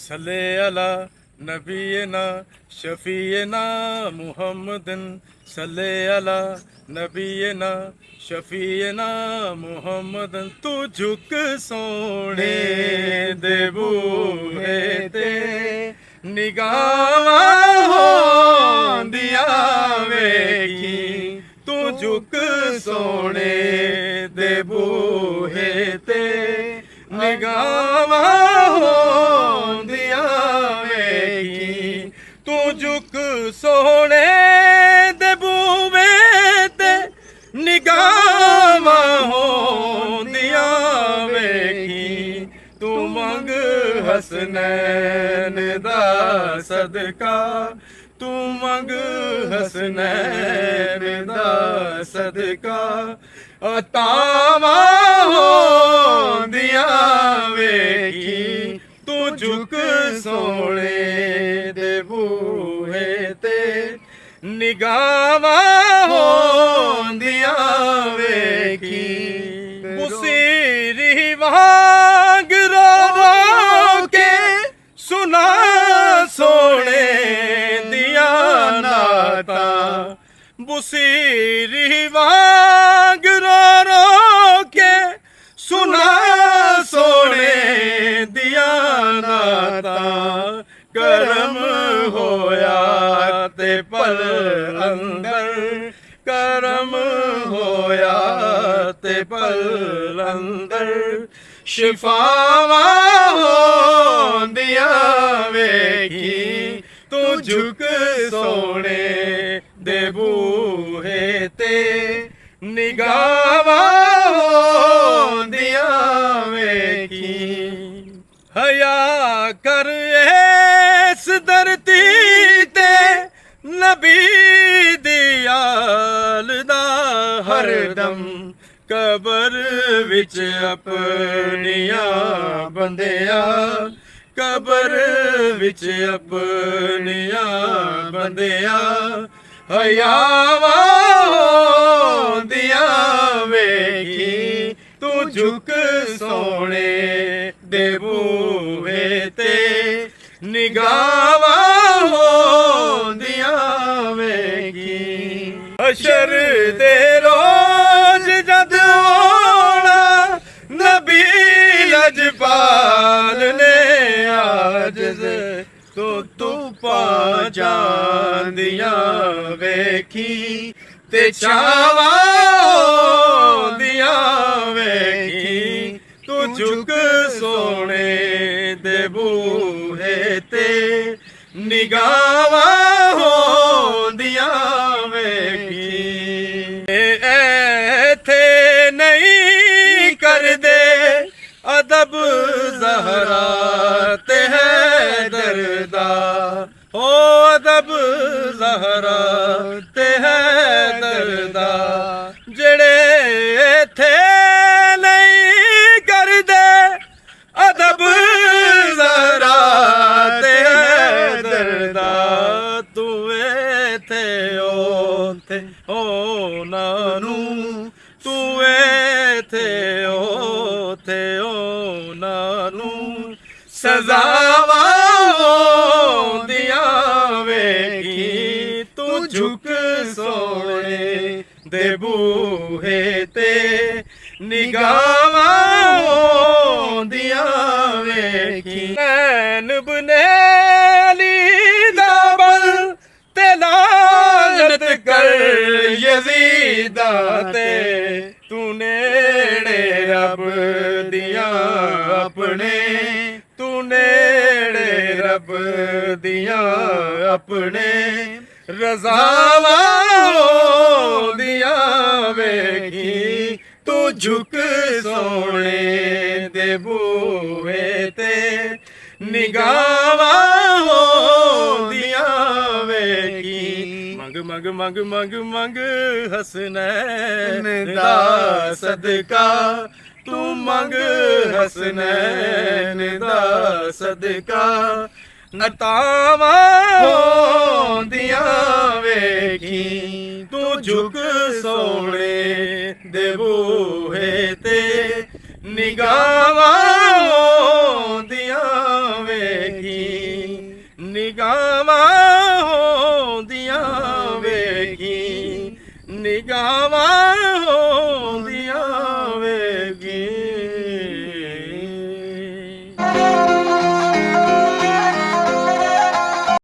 सल्ले अला नबीना शफीना मुहम्मदिन सल्ले अला नबीना शफीना मुहम्मदिन। तू झुक सोने दे बूहे ते निगाहां होंदियां वेखी। तू झुक सोने दे बूहे ते निगाहां होंदियां वेखी। तू झुक सोने दे बूहे ते निगाहां होंदियां वेखी। तू मंग हसनैन दा सदका, तू मंग हसनैन दा सदका। अतावां होंदियां वेखी। तू झुक सोने दे बूहे ते निगाहां होंदियां वेखी। बुसीरी वांग रो रो के सुना सोने दिया नातां। बुसीरी वांग रो रो के सुना सोने दिया नातां। करम होया ते पल अंदर, करम होया ते पल अंदर। शिफावां होंदियां वेखी। तू झुक सोने दे बूहे ते निगाहां होंदियां वेखी। हया कर इस धरती ते नबी दी आल दा हरदम। कबर विच अपनियां बंदिया, कबर विच अपनियां बंदिया। हयावां होंदियां वेखी। तू झुक सोने दे बूहे ते निगाहां होंदियां वेखी। हशर दे रोज जद होना नबी लजपाल ने आजिज़। तो तू जांदियां वेखी ते छावां होंदियां वेखी। तू झुक सोने दे बूहे ते निगाहां होंदियां वेखी। ऐथे नहीं करदे अदब ज़हरा ते हैदर दा। ओ अदब ज़हरा ते हैदर दा। जेड़े इत्थे नहीं करदे अदब ज़हरा ते हैदर दा। तू इत्थे ओथे होना नू, तू इत्थे ओथे होना नू। सज़ावां होंदियां वेखी। तू झुक सोने दे बूहे ते निगाहां होंदियां वेखी। नैन बुनेली दा बल ते लानत कर यज़ीदा ते। तू नेड़े रब दियां अपने, तू नेड़े रब दियां अपने। रज़ावां होंदियां वेखी। तू झुक सोने दे बूहे ते निगाहां होंदियां वेखी। मंग मंग मंग मंग मंग हसनैन दा सदका, तू मंग हसनैन दा सदका। अतावां होंदियां वेखी। तू झुक सोने दे बूहे ते निगाहां होंदियां वे। ਵੇਖੀ ਨਿਗਾਹਾਂ ਹੁੰਦੀਆਂ ਵੇਖੀ ਨਿਗਾਹਾਂ